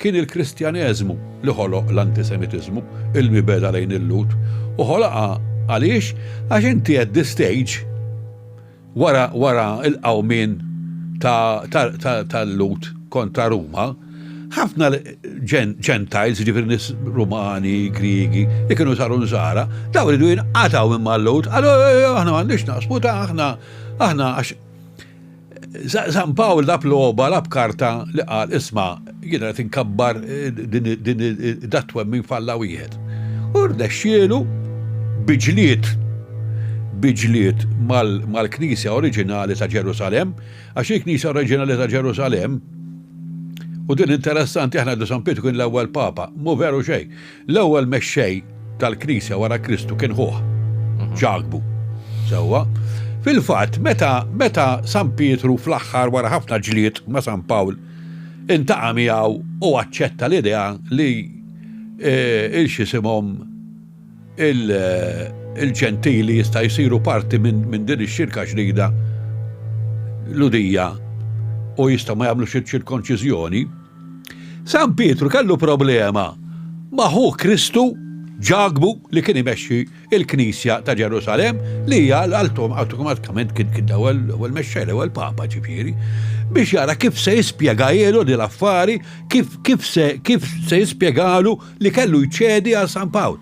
kien il-Kristjaneżmu li ħoloq l-antisemitizmu, il-mibeda lejn il-Lut, u ħoloqa għaliex għax inti at this stage wara il-qawmin tal-Lut kontra Ruma, ħafna Gentiles, ġifir nis Rumani, Grigi, li kienu saru nżara, daw ridu jinqataw minn mal-Lut, aħna m'għandniex naqsmu aħna għax San Pawl lab loba, lab karta li qal isma' jiena qed inkabbar din datwem minn falla wieħed. U rnexxielu biġliet mal-Knisja oriġinali ta' Ġerusalem, għax il-Knisja oriġinali ta' Ġerusalem, u din interessanti aħna San Pietru kien l-ewwel papa, mu veru xejn. L-ewwel mexxej tal-Knisja wara Kristu kien Hoħ, ġagbu. Sewwa. Fil-fatt, meta San Pietru fl-aħħar wara ħafna ġlied ma' San Pawl intaqa' miegħu u aċċetta l-idea li il-xisimhom il-ġentili jista' jsiru parti minn din ix-xirka ġdida ludija u jista' ma jagħmlux iċ-ċirkonċiżjoni. San Pietru kellu problema ma' Hu Kristu ġagbu li kien imexxi il-Knisja ta' Ġerusalem li hija awtomatikament kien l-ewwel mexxej l-ewwel papa ġifieri biex jara kif se jispjegajielu din l-affari, kif se jispjegalu li kellu jċedi għal San Pawl.